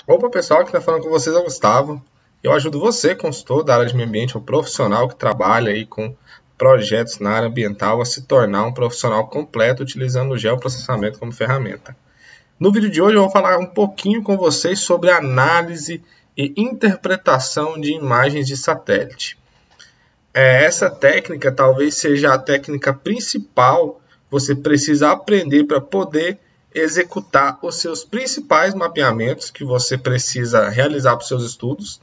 Opa pessoal, que está falando com vocês é o Gustavo. Eu ajudo você, consultor da área de meio ambiente, um profissional que trabalha aí com projetos na área ambiental, a se tornar um profissional completo utilizando o geoprocessamento como ferramenta. No vídeo de hoje eu vou falar um pouquinho com vocês sobre análise e interpretação de imagens de satélite. Essa técnica talvez seja a técnica principal que você precisa aprender para poder executar os seus principais mapeamentos que você precisa realizar para os seus estudos,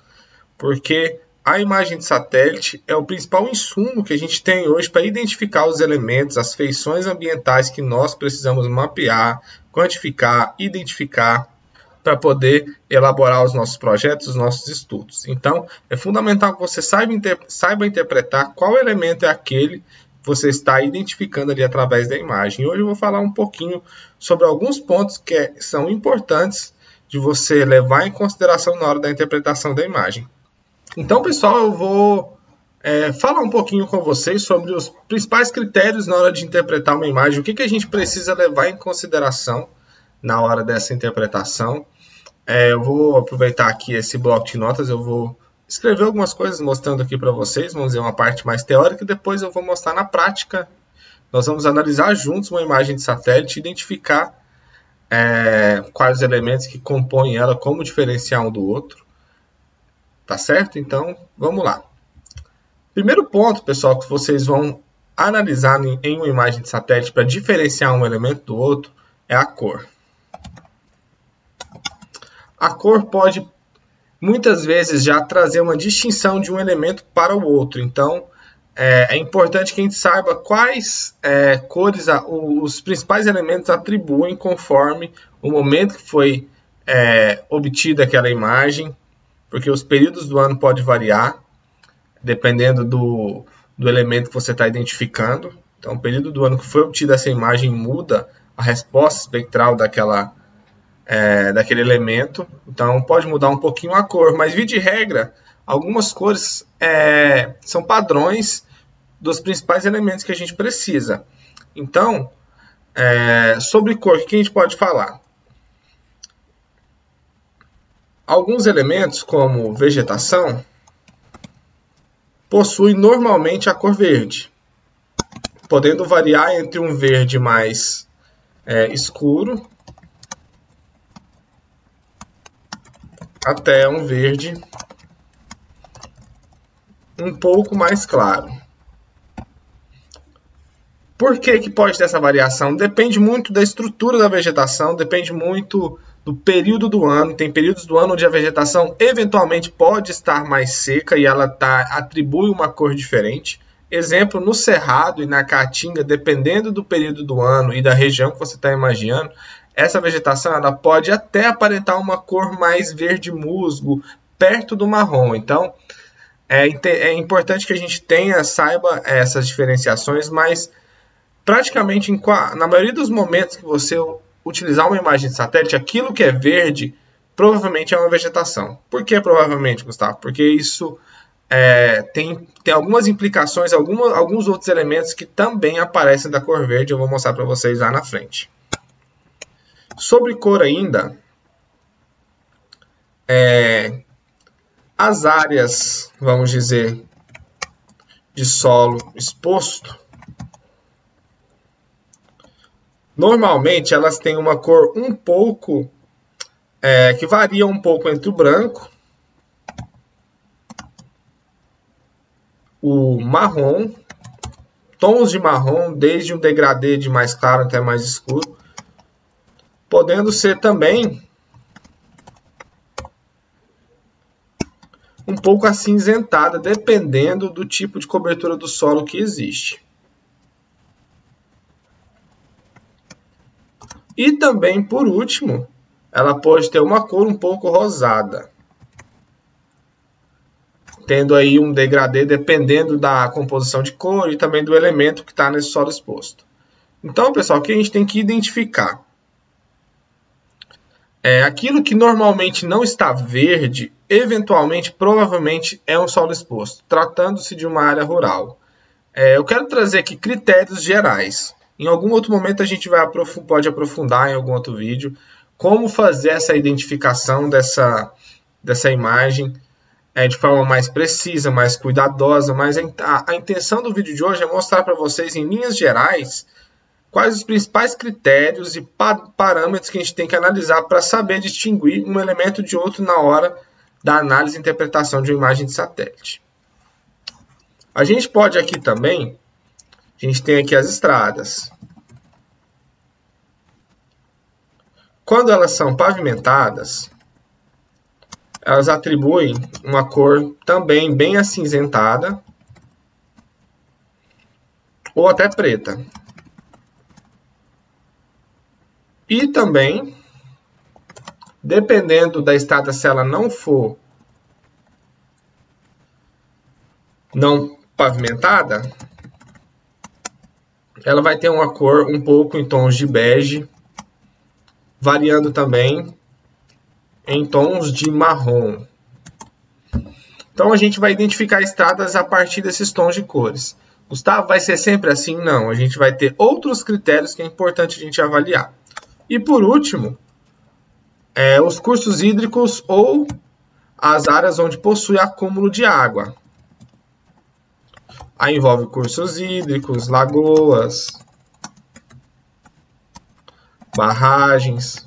porque a imagem de satélite é o principal insumo que a gente tem hoje para identificar os elementos, as feições ambientais que nós precisamos mapear, quantificar, identificar para poder elaborar os nossos projetos, os nossos estudos. Então, é fundamental que você saiba interpretar qual elemento é aquele que você está identificando ali através da imagem. Hoje eu vou falar um pouquinho sobre alguns pontos que são importantes de você levar em consideração na hora da interpretação da imagem. Então, pessoal, eu vou falar um pouquinho com vocês sobre os principais critérios na hora de interpretar uma imagem, o que a gente precisa levar em consideração na hora dessa interpretação. Eu vou aproveitar aqui esse bloco de notas, eu vou escrever algumas coisas mostrando aqui para vocês, vamos ver uma parte mais teórica e depois eu vou mostrar na prática. Nós vamos analisar juntos uma imagem de satélite e identificar quais os elementos que compõem ela, como diferenciar um do outro. Tá certo? Então, vamos lá. Primeiro ponto, pessoal, que vocês vão analisar em uma imagem de satélite para diferenciar um elemento do outro é a cor. A cor pode, muitas vezes, já trazer uma distinção de um elemento para o outro. Então, é importante que a gente saiba quais cores os principais elementos atribuem conforme o momento que foi obtida aquela imagem, porque os períodos do ano podem variar, dependendo do elemento que você está identificando. Então, o período do ano que foi obtida essa imagem muda a resposta espectral daquele elemento. Então, pode mudar um pouquinho a cor, mas, via de regra, algumas cores são padrões dos principais elementos que a gente precisa. Então, sobre cor, o que a gente pode falar? Alguns elementos, como vegetação, possuem normalmente a cor verde, podendo variar entre um verde mais escuro até um verde um pouco mais claro. Por que pode ter essa variação? Depende muito da estrutura da vegetação, depende muito do período do ano. Tem períodos do ano onde a vegetação eventualmente pode estar mais seca e ela atribui uma cor diferente. Exemplo, no Cerrado e na Caatinga, dependendo do período do ano e da região que você está imaginando, essa vegetação ela pode até aparentar uma cor mais verde musgo, perto do marrom. Então, é importante que a gente saiba essas diferenciações, mas praticamente na maioria dos momentos que você utilizar uma imagem de satélite, aquilo que é verde provavelmente é uma vegetação. Por que provavelmente, Gustavo? Porque isso tem algumas implicações, alguns outros elementos que também aparecem da cor verde, eu vou mostrar para vocês lá na frente. Sobre cor ainda, as áreas, vamos dizer, de solo exposto, normalmente elas têm uma cor um pouco, que varia um pouco entre o branco, o marrom, tons de marrom, desde um degradê de mais claro até mais escuro, podendo ser também um pouco acinzentada, dependendo do tipo de cobertura do solo que existe. E também, por último, ela pode ter uma cor um pouco rosada, tendo aí um degradê dependendo da composição de cor e também do elemento que está nesse solo exposto. Então, pessoal, o que a gente tem que identificar? Aquilo que normalmente não está verde, eventualmente, provavelmente é um solo exposto, tratando-se de uma área rural. Eu quero trazer aqui critérios gerais. Em algum outro momento a gente pode aprofundar em algum outro vídeo como fazer essa identificação dessa imagem de forma mais precisa, mais cuidadosa, mas a intenção do vídeo de hoje é mostrar para vocês, em linhas gerais, quais os principais critérios e parâmetros que a gente tem que analisar para saber distinguir um elemento de outro na hora da análise e interpretação de uma imagem de satélite. A gente pode aqui também, a gente tem aqui as estradas. Quando elas são pavimentadas, elas atribuem uma cor também bem acinzentada ou até preta. E também, dependendo da estrada, se ela não for não pavimentada, ela vai ter uma cor um pouco em tons de bege, variando também em tons de marrom. Então a gente vai identificar estradas a partir desses tons de cores. Gustavo, vai ser sempre assim? Não, a gente vai ter outros critérios que é importante a gente avaliar. E por último, os cursos hídricos ou as áreas onde possui acúmulo de água. Aí envolve cursos hídricos, lagoas, barragens,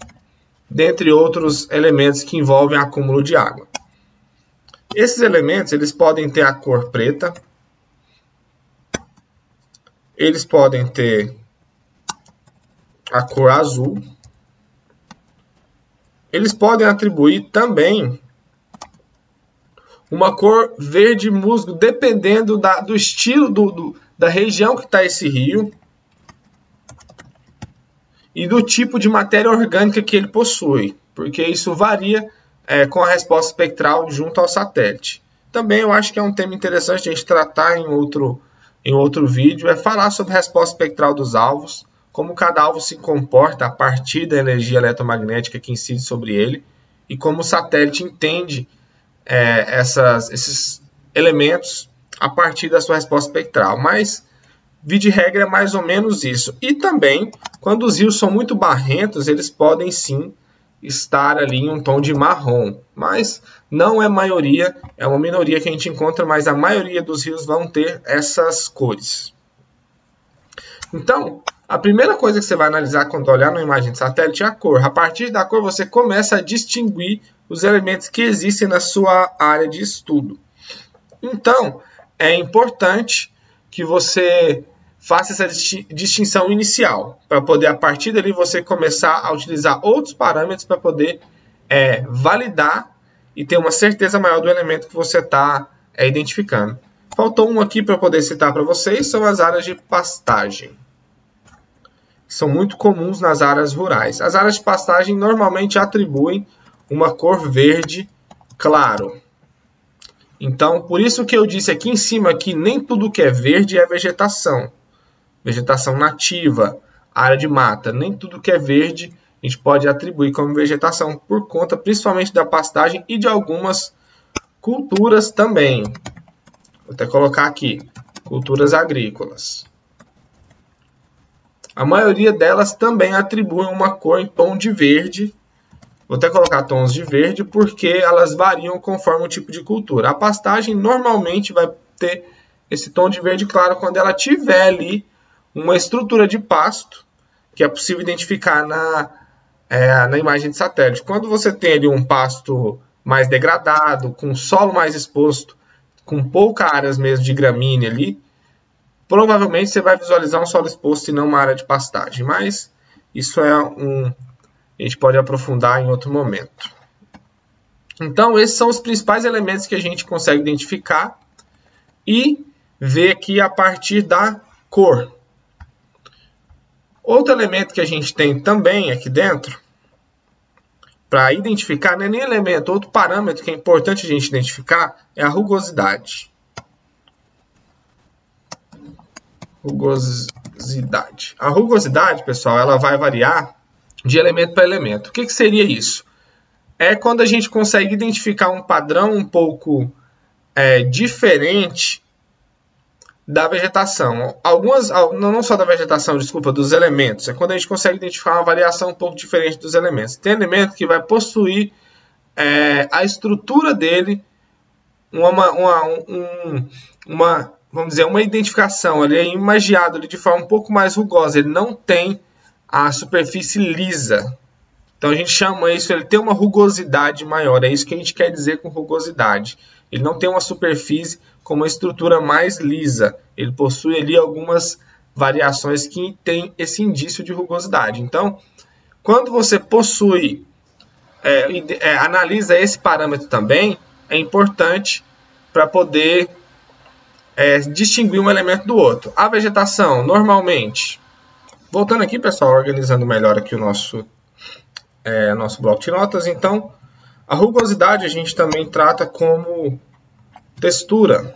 dentre outros elementos que envolvem acúmulo de água. Esses elementos eles podem ter a cor preta, eles podem ter a cor azul, eles podem atribuir também uma cor verde musgo, dependendo do estilo da região que está esse rio e do tipo de matéria orgânica que ele possui, porque isso varia com a resposta espectral junto ao satélite. Também eu acho que é um tema interessante a gente tratar em outro vídeo, é falar sobre a resposta espectral dos alvos, como cada alvo se comporta a partir da energia eletromagnética que incide sobre ele, e como o satélite entende esses elementos a partir da sua resposta espectral. Mas, via de regra, é mais ou menos isso. E também, quando os rios são muito barrentos, eles podem sim estar ali em um tom de marrom. Mas não é maioria, é uma minoria que a gente encontra, mas a maioria dos rios vão ter essas cores. Então, a primeira coisa que você vai analisar quando olhar numa imagem de satélite é a cor. A partir da cor, você começa a distinguir os elementos que existem na sua área de estudo. Então, é importante que você faça essa distinção inicial, para poder, a partir dali, você começar a utilizar outros parâmetros para poder validar e ter uma certeza maior do elemento que você está identificando. Faltou um aqui para poder citar para vocês, são as áreas de pastagem. São muito comuns nas áreas rurais. As áreas de pastagem normalmente atribuem uma cor verde claro. Então, por isso que eu disse aqui em cima que nem tudo que é verde é vegetação. Vegetação nativa, área de mata, nem tudo que é verde a gente pode atribuir como vegetação, por conta principalmente da pastagem e de algumas culturas também. Vou até colocar aqui, culturas agrícolas. A maioria delas também atribuem uma cor em tom de verde. Vou até colocar tons de verde porque elas variam conforme o tipo de cultura. A pastagem normalmente vai ter esse tom de verde claro quando ela tiver ali uma estrutura de pasto que é possível identificar na imagem de satélite. Quando você tem ali um pasto mais degradado, com solo mais exposto, com pouca áreas mesmo de gramínea ali, provavelmente você vai visualizar um solo exposto e não uma área de pastagem. Mas isso a gente pode aprofundar em outro momento. Então, esses são os principais elementos que a gente consegue identificar e ver aqui a partir da cor. Outro elemento que a gente tem também aqui dentro, para identificar, não é nem elemento, outro parâmetro que é importante a gente identificar é a rugosidade. Rugosidade. A rugosidade, pessoal, ela vai variar de elemento para elemento. O que seria isso? É quando a gente consegue identificar um padrão um pouco diferente da vegetação. Algumas, não só da vegetação, desculpa, dos elementos. É quando a gente consegue identificar uma variação um pouco diferente dos elementos. Tem elemento que vai possuir a estrutura dele, vamos dizer, uma identificação. Ele é imagiado de forma um pouco mais rugosa. Ele não tem a superfície lisa. Então a gente chama isso, ele tem uma rugosidade maior. É isso que a gente quer dizer com rugosidade. Ele não tem uma superfície com uma estrutura mais lisa. Ele possui ali algumas variações que têm esse indício de rugosidade. Então, quando você possui, analisa esse parâmetro também, é importante para poder distinguir um elemento do outro. A vegetação, normalmente, voltando aqui, pessoal, organizando melhor aqui o nosso bloco de notas. Então, a rugosidade a gente também trata como textura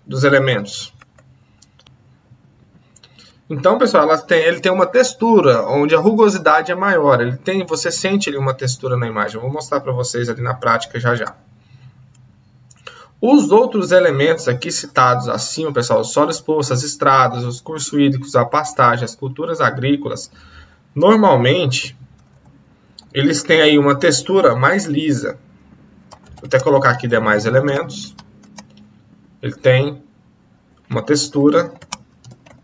dos elementos. Então, pessoal, ele tem uma textura onde a rugosidade é maior. Você sente ali uma textura na imagem. Eu vou mostrar para vocês ali na prática já já. Os outros elementos aqui citados acima, pessoal, o solo exposto, as estradas, os cursos hídricos, a pastagem, as culturas agrícolas, normalmente eles têm aí uma textura mais lisa. Vou até colocar aqui demais elementos. Ele tem uma textura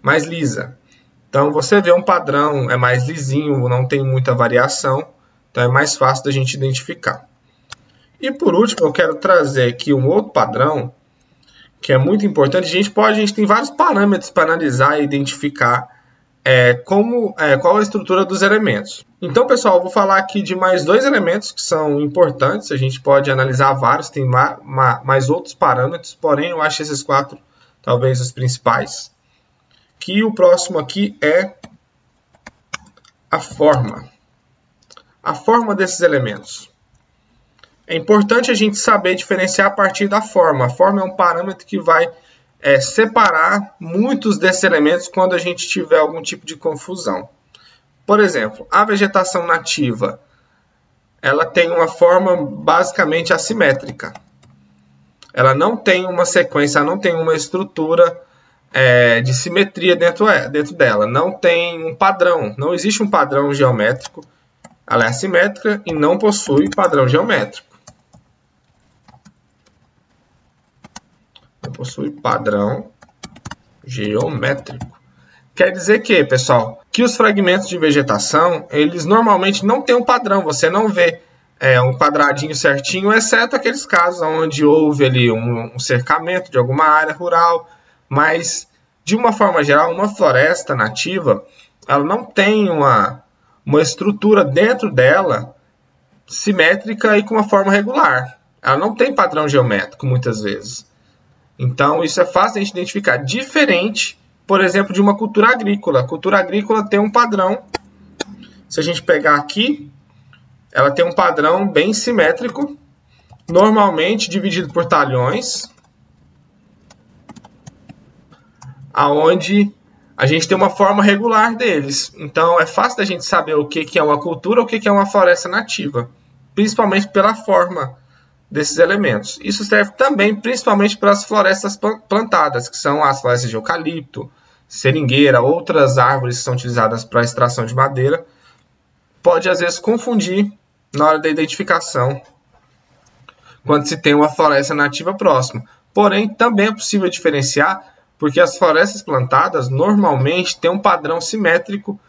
mais lisa. Então você vê um padrão, é mais lisinho, não tem muita variação, então é mais fácil da gente identificar. E por último, eu quero trazer aqui um outro padrão que é muito importante. A gente tem vários parâmetros para analisar e identificar qual a estrutura dos elementos. Então, pessoal, eu vou falar aqui de mais dois elementos que são importantes. A gente pode analisar vários, tem mais outros parâmetros, porém eu acho esses quatro talvez os principais. Que o próximo aqui é a forma. A forma desses elementos. É importante a gente saber diferenciar a partir da forma. A forma é um parâmetro que vai separar muitos desses elementos quando a gente tiver algum tipo de confusão. Por exemplo, a vegetação nativa, ela tem uma forma basicamente assimétrica. Ela não tem uma sequência, não tem uma estrutura de simetria dentro dela. Não tem um padrão, não existe um padrão geométrico. Ela é assimétrica e não possui padrão geométrico. Não possui padrão geométrico. Quer dizer que, pessoal, que os fragmentos de vegetação, eles normalmente não têm um padrão. Você não vê um quadradinho certinho, exceto aqueles casos onde houve ali um cercamento de alguma área rural. Mas, de uma forma geral, uma floresta nativa, ela não tem uma estrutura dentro dela simétrica e com uma forma regular. Ela não tem padrão geométrico, muitas vezes. Então, isso é fácil de a gente identificar. Diferente, por exemplo, de uma cultura agrícola. A cultura agrícola tem um padrão. Se a gente pegar aqui, ela tem um padrão bem simétrico, normalmente dividido por talhões, aonde a gente tem uma forma regular deles. Então, é fácil da gente saber o que é uma cultura ou o que é uma floresta nativa, principalmente pela forma desses elementos. Isso serve também principalmente para as florestas plantadas, que são as florestas de eucalipto, seringueira, outras árvores que são utilizadas para a extração de madeira. Pode, às vezes, confundir na hora da identificação, quando se tem uma floresta nativa próxima. Porém, também é possível diferenciar, porque as florestas plantadas normalmente têm um padrão simétrico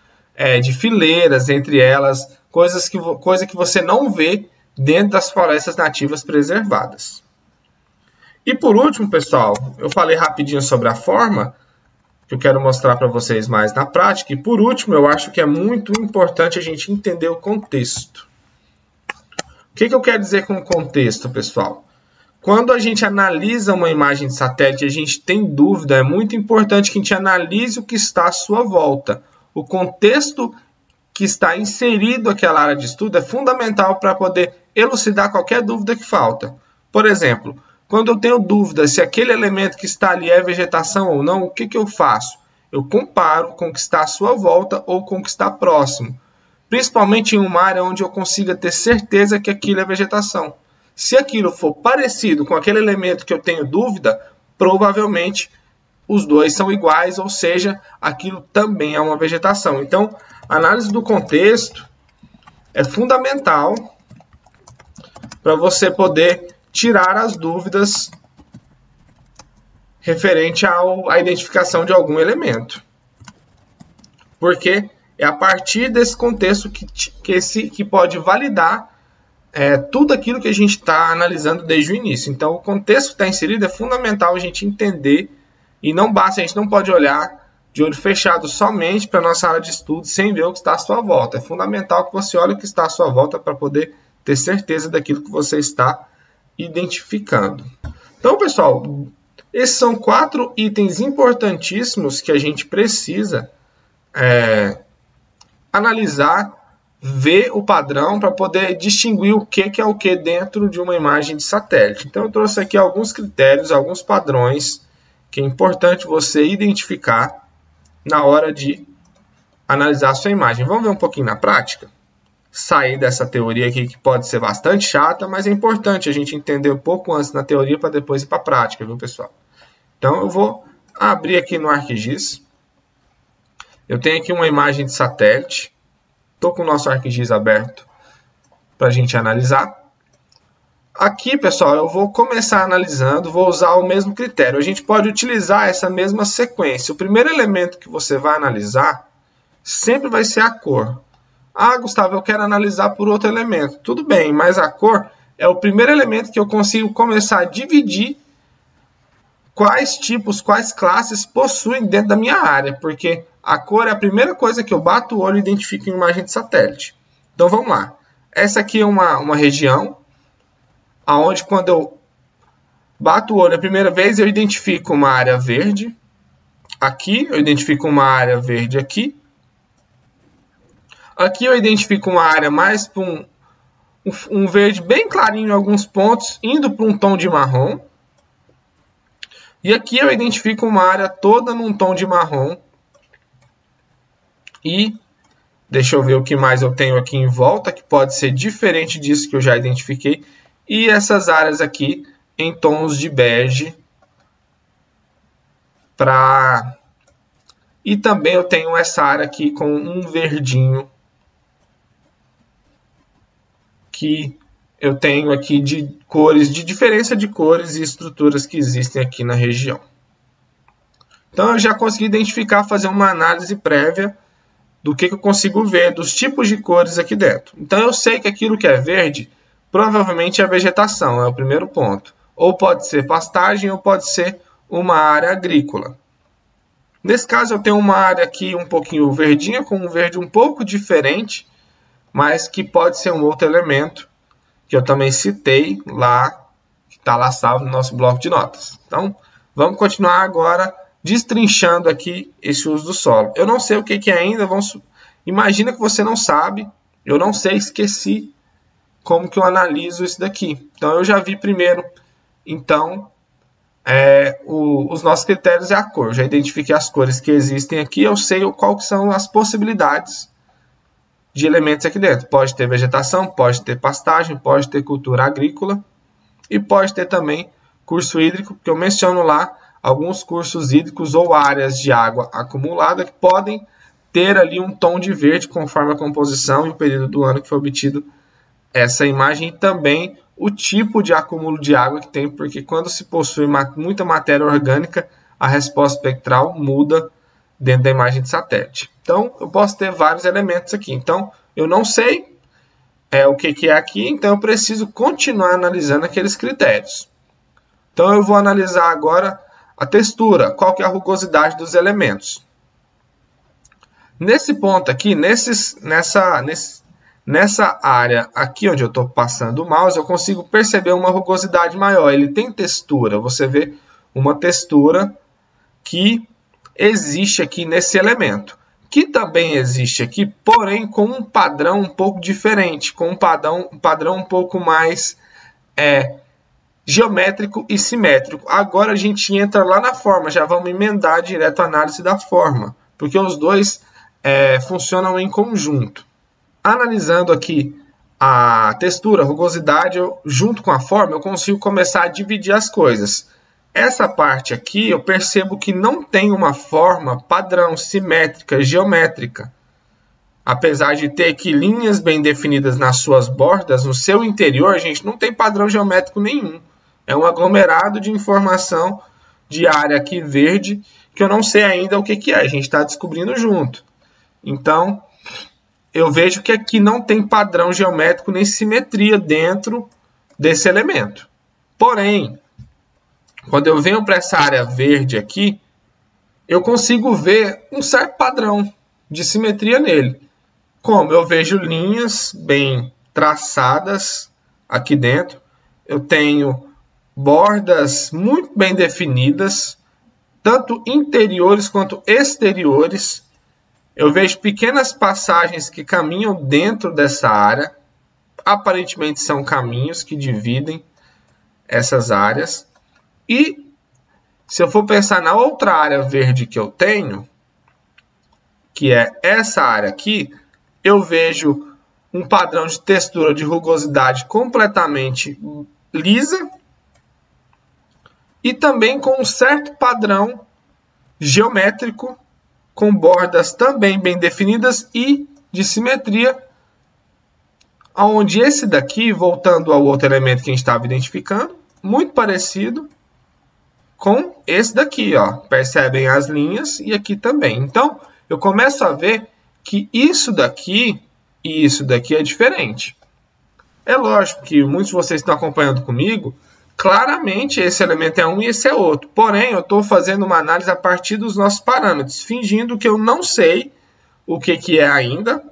de fileiras entre elas, coisa que você não vê dentro das florestas nativas preservadas. E por último, pessoal, eu falei rapidinho sobre a forma, que eu quero mostrar para vocês mais na prática. E por último, eu acho que é muito importante a gente entender o contexto. O que eu quero dizer com contexto, pessoal? Quando a gente analisa uma imagem de satélite e a gente tem dúvida, é muito importante que a gente analise o que está à sua volta. O contexto que está inserido naquela área de estudo é fundamental para poder elucidar qualquer dúvida que falta. Por exemplo, quando eu tenho dúvida se aquele elemento que está ali é vegetação ou não, o que eu faço? Eu comparo com o que está à sua volta ou com o que está próximo. Principalmente em uma área onde eu consiga ter certeza que aquilo é vegetação. Se aquilo for parecido com aquele elemento que eu tenho dúvida, provavelmente os dois são iguais, ou seja, aquilo também é uma vegetação. Então, a análise do contexto é fundamental para você poder tirar as dúvidas referente à identificação de algum elemento. Porque é a partir desse contexto que pode validar tudo aquilo que a gente está analisando desde o início. Então, o contexto que está inserido é fundamental a gente entender, e não basta, a gente não pode olhar de olho fechado somente para a nossa área de estudo sem ver o que está à sua volta. É fundamental que você olhe o que está à sua volta para poder ter certeza daquilo que você está identificando. Então, pessoal, esses são 4 itens importantíssimos que a gente precisa analisar, ver o padrão para poder distinguir o que é o que dentro de uma imagem de satélite. Então, eu trouxe aqui alguns critérios, alguns padrões que é importante você identificar na hora de analisar a sua imagem. Vamos ver um pouquinho na prática? Sair dessa teoria aqui que pode ser bastante chata, mas é importante a gente entender um pouco antes na teoria para depois ir para a prática, viu, pessoal? Então, eu vou abrir aqui no ArcGIS. Eu tenho aqui uma imagem de satélite. Estou com o nosso ArcGIS aberto para a gente analisar. Aqui, pessoal, eu vou começar analisando, vou usar o mesmo critério. A gente pode utilizar essa mesma sequência. O primeiro elemento que você vai analisar sempre vai ser a cor. Ah, Gustavo, eu quero analisar por outro elemento. Tudo bem, mas a cor é o primeiro elemento que eu consigo começar a dividir quais tipos, quais classes possuem dentro da minha área, porque a cor é a primeira coisa que eu bato o olho e identifico em imagem de satélite. Então, vamos lá. Essa aqui é uma região onde, quando eu bato o olho a primeira vez, eu identifico uma área verde. Aqui, eu identifico uma área verde aqui. Aqui, eu identifico uma área mais para um verde bem clarinho em alguns pontos, indo para um tom de marrom. E aqui, eu identifico uma área toda num tom de marrom. E deixa eu ver o que mais eu tenho aqui em volta, que pode ser diferente disso que eu já identifiquei. E essas áreas aqui em tons de bege. E também eu tenho essa área aqui com um verdinho. Que eu tenho aqui de cores, de diferença de cores e estruturas que existem aqui na região. Então eu já consegui identificar, fazer uma análise prévia do que eu consigo ver, dos tipos de cores aqui dentro. Então eu sei que aquilo que é verde provavelmente é vegetação, é o primeiro ponto. Ou pode ser pastagem, ou pode ser uma área agrícola. Nesse caso, eu tenho uma área aqui um pouquinho verdinha, com um verde um pouco diferente, mas que pode ser um outro elemento, que eu também citei lá, que está lá salvo no nosso bloco de notas. Então, vamos continuar agora destrinchando aqui esse uso do solo. Eu não sei o que é ainda, imagina que você não sabe, eu não sei, esqueci como que eu analiso isso daqui. Então, eu já vi primeiro. Então, os nossos critérios é a cor. Eu já identifiquei as cores que existem aqui. Eu sei quais são as possibilidades de elementos aqui dentro. Pode ter vegetação, pode ter pastagem, pode ter cultura agrícola. E pode ter também curso hídrico, porque eu menciono lá alguns cursos hídricos ou áreas de água acumulada que podem ter ali um tom de verde conforme a composição e o período do ano que foi obtido essa imagem, e também o tipo de acúmulo de água que tem, porque quando se possui muita matéria orgânica, a resposta espectral muda dentro da imagem de satélite. Então, eu posso ter vários elementos aqui. Então, eu não sei o que é aqui, então eu preciso continuar analisando aqueles critérios. Então, eu vou analisar agora a textura, qual que é a rugosidade dos elementos. Nesse ponto aqui, nessa área aqui onde eu estou passando o mouse, eu consigo perceber uma rugosidade maior. Ele tem textura. Você vê uma textura que existe aqui nesse elemento. Que também existe aqui, porém com um padrão um pouco diferente. Com um padrão um pouco mais geométrico e simétrico. Agora a gente entra lá na forma. Já vamos emendar direto a análise da forma. Porque os dois funcionam em conjunto. Analisando aqui a textura, a rugosidade, junto com a forma, eu consigo começar a dividir as coisas. essa parte aqui eu percebo que não tem uma forma padrão, simétrica, geométrica. Apesar de ter aqui linhas bem definidas nas suas bordas, no seu interior, a gente não tem padrão geométrico nenhum. É um aglomerado de informação de área aqui verde, que eu não sei ainda o que é. A gente está descobrindo junto. Então, eu vejo que aqui não tem padrão geométrico nem simetria dentro desse elemento. Porém, quando eu venho para essa área verde aqui, eu consigo ver um certo padrão de simetria nele. Como eu vejo linhas bem traçadas aqui dentro, eu tenho bordas muito bem definidas, tanto interiores quanto exteriores. Eu vejo pequenas passagens que caminham dentro dessa área. Aparentemente são caminhos que dividem essas áreas. E se eu for pensar na outra área verde que eu tenho, que é essa área aqui, eu vejo um padrão de textura, de rugosidade completamente lisa e também com um certo padrão geométrico, com bordas também bem definidas e de simetria, onde esse daqui, voltando ao outro elemento que a gente estava identificando, muito parecido com esse daqui, ó. Percebem as linhas e aqui também. Então, eu começo a ver que isso daqui e isso daqui é diferente. É lógico que muitos de vocês estão acompanhando comigo, claramente esse elemento é um e esse é outro. Porém, eu estou fazendo uma análise a partir dos nossos parâmetros, fingindo que eu não sei o que é ainda,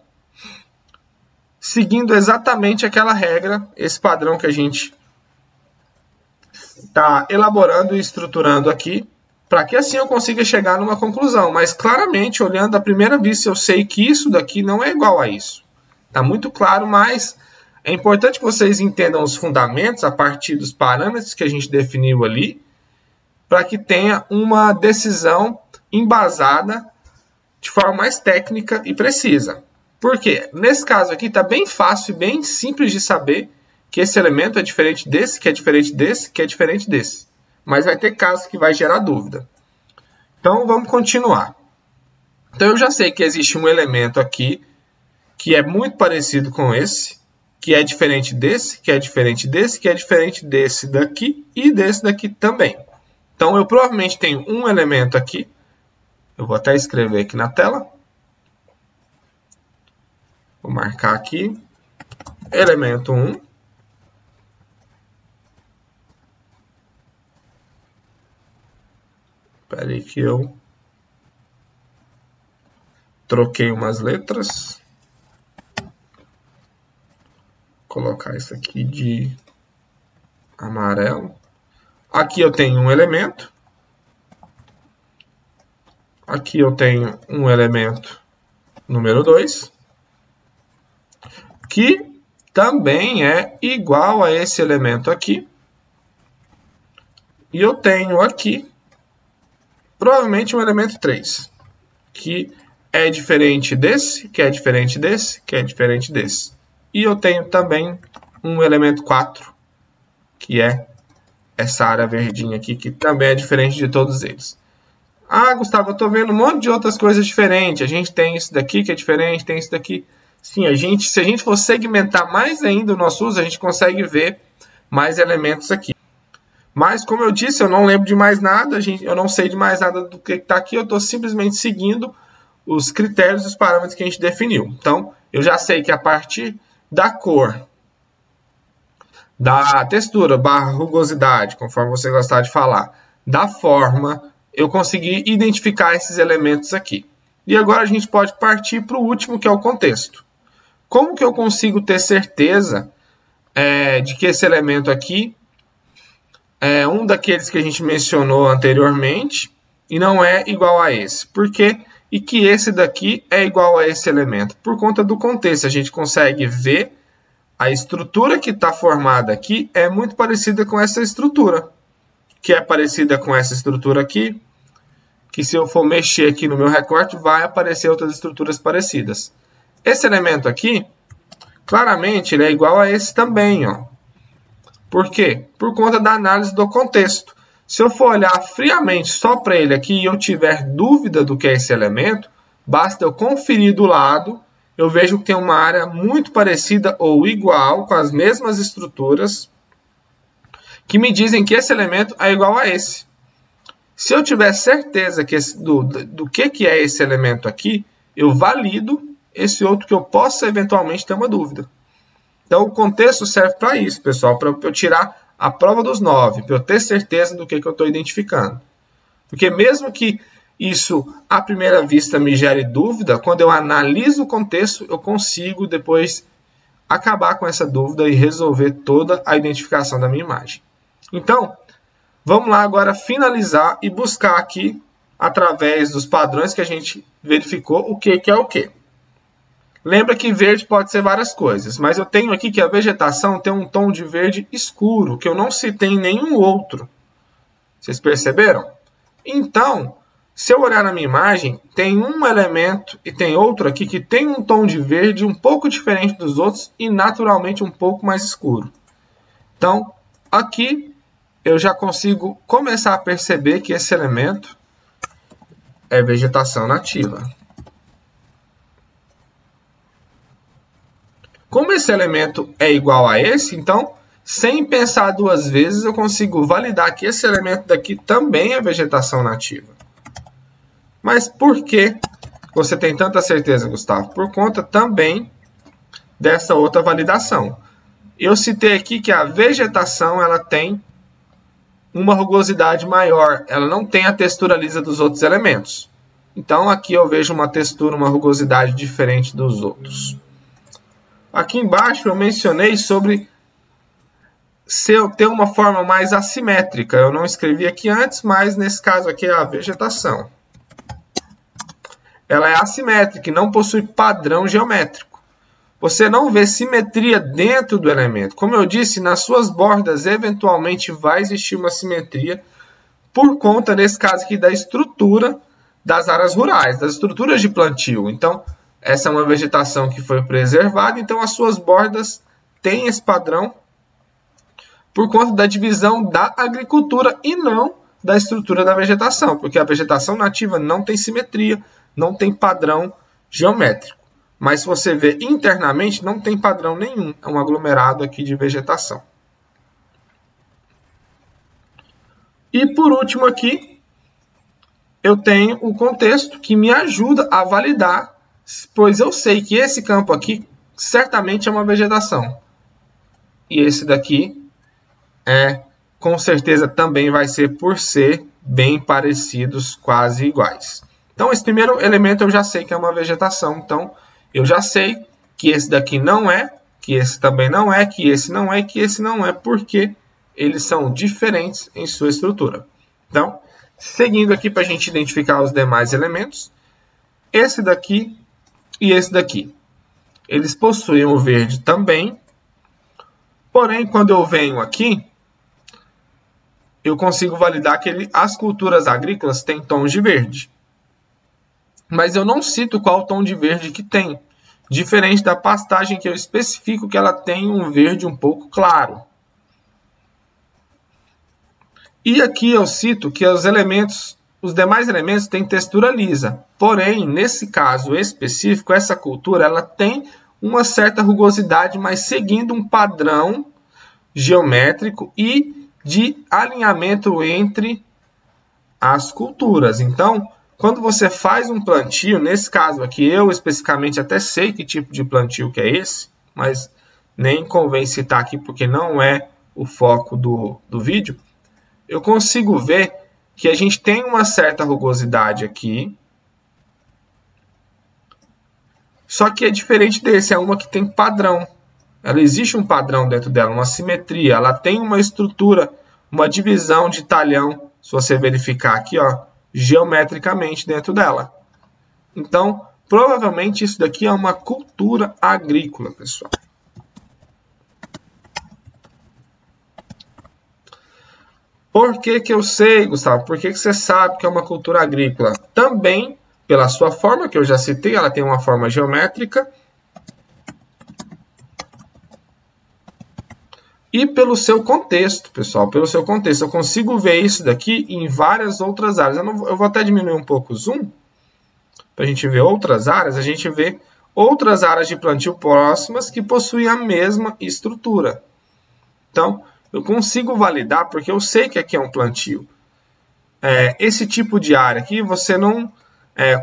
seguindo exatamente aquela regra, esse padrão que a gente está elaborando e estruturando aqui, para que assim eu consiga chegar numa conclusão. Mas claramente, olhando à primeira vista, eu sei que isso daqui não é igual a isso. Está muito claro, mas é importante que vocês entendam os fundamentos a partir dos parâmetros que a gente definiu ali, para que tenha uma decisão embasada de forma mais técnica e precisa. Por quê? Nesse caso aqui está bem fácil e bem simples de saber que esse elemento é diferente desse, que é diferente desse, que é diferente desse. Mas vai ter casos que vai gerar dúvida. Então, vamos continuar. Então, eu já sei que existe um elemento aqui que é muito parecido com esse, que é diferente desse, que é diferente desse, que é diferente desse daqui e desse daqui também. Então, eu provavelmente tenho um elemento aqui. Eu vou até escrever aqui na tela. Vou marcar aqui. Elemento 1. Espera aí que eu troquei umas letras. Vou colocar isso aqui de amarelo. Aqui eu tenho um elemento. Aqui eu tenho um elemento número 2. Que também é igual a esse elemento aqui. E eu tenho aqui provavelmente um elemento 3, que é diferente desse, que é diferente desse, que é diferente desse. E eu tenho também um elemento 4, que é essa área verdinha aqui, que também é diferente de todos eles. Ah, Gustavo, eu estou vendo um monte de outras coisas diferentes. A gente tem isso daqui que é diferente, tem isso daqui. Sim, se a gente for segmentar mais ainda o nosso uso, a gente consegue ver mais elementos aqui. Mas, como eu disse, eu não lembro de mais nada, eu não sei de mais nada do que está aqui, eu estou simplesmente seguindo os critérios e os parâmetros que a gente definiu. Então, eu já sei que a partir da cor, da textura, barra rugosidade, conforme você gostar de falar, da forma, eu consegui identificar esses elementos aqui. E agora a gente pode partir para o último, que é o contexto. Como que eu consigo ter certeza de que esse elemento aqui é um daqueles que a gente mencionou anteriormente e não é igual a esse? Por quê? E que esse daqui é igual a esse elemento? Por conta do contexto, a gente consegue ver a estrutura que está formada aqui é muito parecida com essa estrutura, que é parecida com essa estrutura aqui, que se eu for mexer aqui no meu recorte, vai aparecer outras estruturas parecidas. Esse elemento aqui, claramente, ele é igual a esse também, ó. Por quê? Por conta da análise do contexto. Se eu for olhar friamente só para ele aqui e eu tiver dúvida do que é esse elemento, basta eu conferir do lado, eu vejo que tem uma área muito parecida ou igual, com as mesmas estruturas, que me dizem que esse elemento é igual a esse. Se eu tiver certeza do que é esse elemento aqui, eu valido esse outro que eu possa eventualmente ter uma dúvida. Então, o contexto serve para isso, pessoal, para eu tirar a prova dos 9, para eu ter certeza do que eu estou identificando. Porque mesmo que isso, à primeira vista, me gere dúvida, quando eu analiso o contexto, eu consigo depois acabar com essa dúvida e resolver toda a identificação da minha imagem. Então, vamos lá agora finalizar e buscar aqui, através dos padrões que a gente verificou, o que é o que. Lembra que verde pode ser várias coisas, mas eu tenho aqui que a vegetação tem um tom de verde escuro, que eu não citei em nenhum outro. Vocês perceberam? Então, se eu olhar na minha imagem, tem um elemento e tem outro aqui que tem um tom de verde um pouco diferente dos outros e naturalmente um pouco mais escuro. Então, aqui eu já consigo começar a perceber que esse elemento é vegetação nativa. Como esse elemento é igual a esse, então, sem pensar duas vezes, eu consigo validar que esse elemento daqui também é vegetação nativa. Mas por que você tem tanta certeza, Gustavo? Por conta também dessa outra validação. Eu citei aqui que a vegetação ela tem uma rugosidade maior, ela não tem a textura lisa dos outros elementos. Então, aqui eu vejo uma textura, uma rugosidade diferente dos outros. Aqui embaixo eu mencionei sobre se eu ter uma forma mais assimétrica. Eu não escrevi aqui antes, mas nesse caso aqui é a vegetação. Ela é assimétrica e não possui padrão geométrico. Você não vê simetria dentro do elemento. Como eu disse, nas suas bordas eventualmente vai existir uma simetria por conta, nesse caso aqui, da estrutura das áreas rurais, das estruturas de plantio. Então, essa é uma vegetação que foi preservada, então as suas bordas têm esse padrão por conta da divisão da agricultura e não da estrutura da vegetação, porque a vegetação nativa não tem simetria, não tem padrão geométrico. Mas se você vê internamente, não tem padrão nenhum, é um aglomerado aqui de vegetação. E por último aqui, eu tenho o contexto que me ajuda a validar, pois eu sei que esse campo aqui certamente é uma vegetação. E esse daqui com certeza também vai ser por ser bem parecidos, quase iguais. Então esse primeiro elemento eu já sei que é uma vegetação, então eu já sei que esse daqui não é, que esse também não é, que esse não é, que esse não é, porque eles são diferentes em sua estrutura. Então, seguindo aqui para a gente identificar os demais elementos, esse daqui e esse daqui. Eles possuem o verde também, porém, quando eu venho aqui, eu consigo validar que as culturas agrícolas têm tons de verde. Mas eu não cito qual tom de verde que tem, diferente da pastagem que eu especifico que ela tem um verde um pouco claro. E aqui eu cito que os demais elementos têm textura lisa. Porém, nesse caso específico, essa cultura ela tem uma certa rugosidade, mas seguindo um padrão geométrico e de alinhamento entre as culturas. Então, quando você faz um plantio, nesse caso aqui, eu especificamente até sei que tipo de plantio que é esse, mas nem convém citar aqui porque não é o foco do vídeo, eu consigo ver que a gente tem uma certa rugosidade aqui, só que é diferente desse, é uma que tem padrão. Ela existe um padrão dentro dela, uma simetria, ela tem uma estrutura, uma divisão de talhão, se você verificar aqui, ó, geometricamente dentro dela. Então, provavelmente isso daqui é uma cultura agrícola, pessoal. Por que eu sei, Gustavo? Por que você sabe que é uma cultura agrícola? Também pela sua forma, que eu já citei, ela tem uma forma e pelo seu contexto, pessoal, pelo seu contexto. Eu consigo ver isso daqui em várias outras áreas. Eu vou até diminuir um pouco o zoom, para a gente ver outras áreas. A gente vê outras áreas de plantio próximas que possuem a mesma estrutura. Então, eu consigo validar, porque eu sei que aqui é um plantio. Esse tipo de área aqui, você não...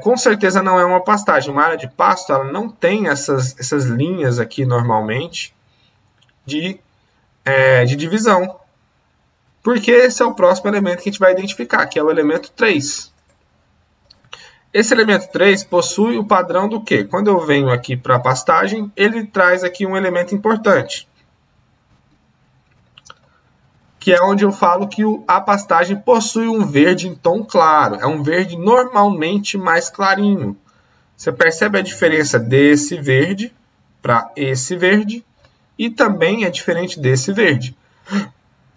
com certeza não é uma pastagem. Uma área de pasto, ela não tem essas linhas aqui, normalmente, de divisão. Porque esse é o próximo elemento que a gente vai identificar, que é o elemento 3. Esse elemento 3 possui o padrão do quê? Quando eu venho aqui para a pastagem, ele traz aqui um elemento importante, que é onde eu falo que a pastagem possui um verde em tom claro. É um verde normalmente mais clarinho. Você percebe a diferença desse verde para esse verde? E também é diferente desse verde.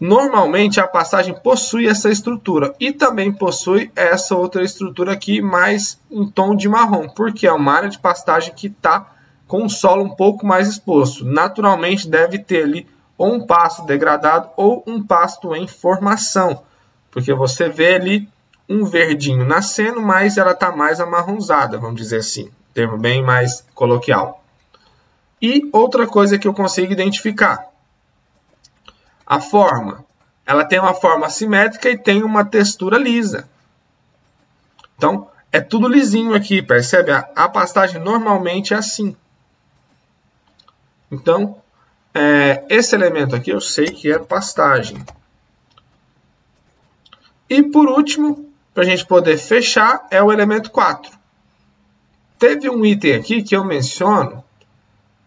Normalmente a pastagem possui essa estrutura e também possui essa outra estrutura aqui, mais em tom de marrom, porque é uma área de pastagem que está com o solo um pouco mais exposto. Naturalmente deve ter ali ou um pasto degradado ou um pasto em formação, porque você vê ali um verdinho nascendo, mas ela está mais amarronzada, vamos dizer assim, termo bem mais coloquial. E outra coisa que eu consigo identificar, a forma. Ela tem uma forma assimétrica e tem uma textura lisa. Então, é tudo lisinho aqui, percebe? A pastagem normalmente é assim. Então, esse elemento aqui eu sei que é pastagem. E por último, para a gente poder fechar, é o elemento 4. Teve um item aqui que eu menciono,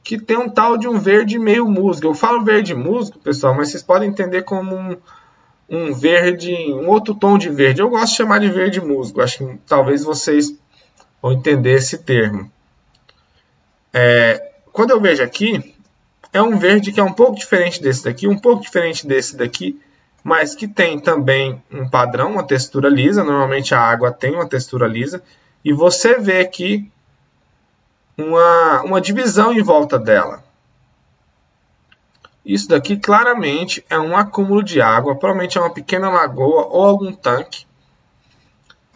que tem um tal de um verde meio musgo. Eu falo verde musgo, pessoal, mas vocês podem entender como um verde, um outro tom de verde. Eu gosto de chamar de verde musgo. Acho que talvez vocês vão entender esse termo. Quando eu vejo aqui, é um verde que é um pouco diferente desse daqui, um pouco diferente desse daqui, mas que tem também um padrão, uma textura lisa. Normalmente a água tem uma textura lisa. E você vê aqui uma divisão em volta dela. Isso daqui claramente é um acúmulo de água, provavelmente é uma pequena lagoa ou algum tanque.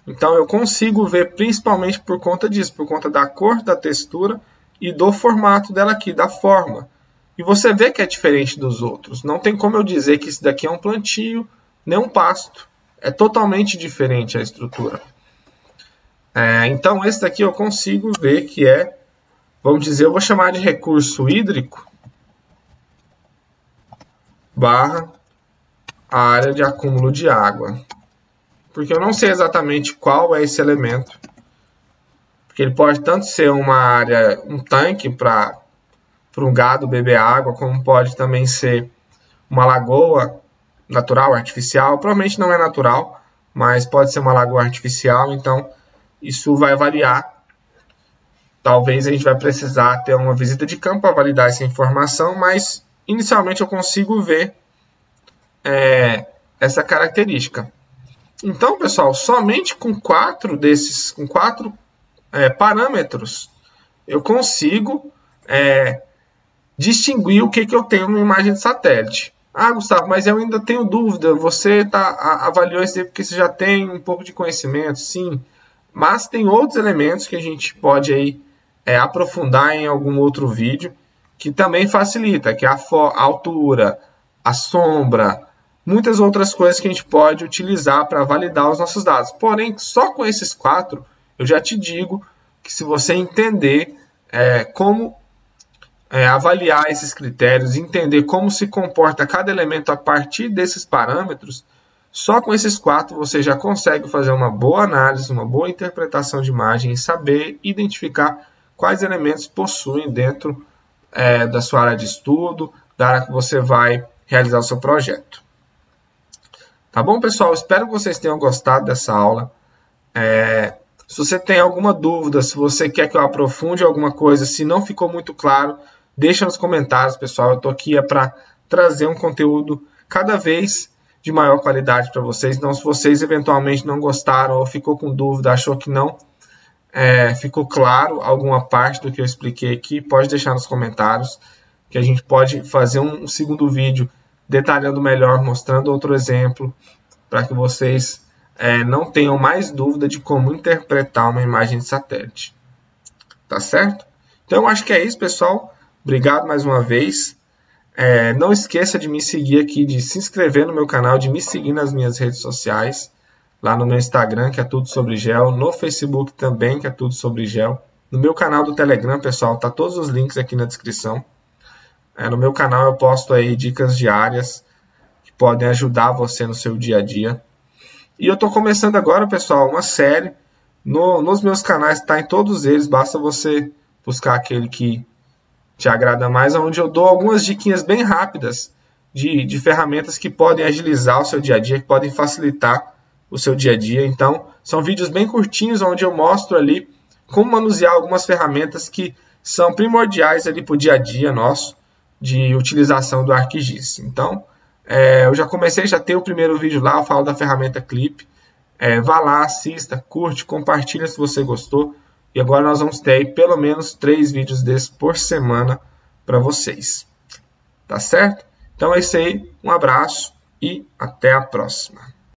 Então eu consigo ver principalmente por conta disso, por conta da cor, da textura e do formato dela aqui, da forma. E você vê que é diferente dos outros. Não tem como eu dizer que isso daqui é um plantio, nem um pasto. É totalmente diferente a estrutura. Então esse daqui eu consigo ver que é, vamos dizer, eu vou chamar de recurso hídrico barra área de acúmulo de água. Porque eu não sei exatamente qual é esse elemento. Porque ele pode tanto ser uma área, um tanque para um gado beber água, como pode também ser uma lagoa natural, artificial. Provavelmente não é natural, mas pode ser uma lagoa artificial, então isso vai variar. Talvez a gente vai precisar ter uma visita de campo para validar essa informação, mas inicialmente eu consigo ver essa característica. Então, pessoal, somente com quatro parâmetros, eu consigo distinguir o que eu tenho numa imagem de satélite. Ah, Gustavo, mas eu ainda tenho dúvida. Você avaliou isso porque você já tem um pouco de conhecimento, sim. Mas tem outros elementos que a gente pode aí, aprofundar em algum outro vídeo, que também facilita, que é a altura, a sombra, muitas outras coisas que a gente pode utilizar para validar os nossos dados. Porém, só com esses 4, eu já te digo que se você entender como avaliar esses critérios, entender como se comporta cada elemento a partir desses parâmetros, só com esses 4 você já consegue fazer uma boa análise, uma boa interpretação de imagem e saber identificar quais elementos possuem dentro da sua área de estudo, da área que você vai realizar o seu projeto. Tá bom, pessoal? Espero que vocês tenham gostado dessa aula. Se você tem alguma dúvida, se você quer que eu aprofunde alguma coisa, se não ficou muito claro, deixa nos comentários, pessoal. Eu estou aqui para trazer um conteúdo cada vez de maior qualidade para vocês. Então, se vocês eventualmente não gostaram ou ficou com dúvida, achou que não ficou claro alguma parte do que eu expliquei aqui, pode deixar nos comentários, que a gente pode fazer um segundo vídeo detalhando melhor, mostrando outro exemplo, para que vocês não tenham mais dúvida de como interpretar uma imagem de satélite. Tá certo? Então, eu acho que é isso, pessoal. Obrigado mais uma vez. Não esqueça de me seguir aqui, de se inscrever no meu canal, de me seguir nas minhas redes sociais. Lá no meu Instagram, que é Tudo Sobre Geo. No Facebook também, que é Tudo Sobre Geo. No meu canal do Telegram, pessoal, tá todos os links aqui na descrição. No meu canal eu posto aí dicas diárias que podem ajudar você no seu dia a dia. E eu estou começando agora, pessoal, uma série nos meus canais, está em todos eles, basta você buscar aquele que te agrada mais, onde eu dou algumas diquinhas bem rápidas de ferramentas que podem agilizar o seu dia a dia, que podem facilitar o seu dia a dia. Então, são vídeos bem curtinhos, onde eu mostro ali como manusear algumas ferramentas que são primordiais ali para o dia a dia nosso, de utilização do ArcGIS. Então, eu já comecei, já tem o primeiro vídeo lá, eu falo da ferramenta Clip. Vá lá, assista, curte, compartilha se você gostou. E agora nós vamos ter aí pelo menos 3 vídeos desses por semana para vocês. Tá certo? Então é isso aí, um abraço e até a próxima.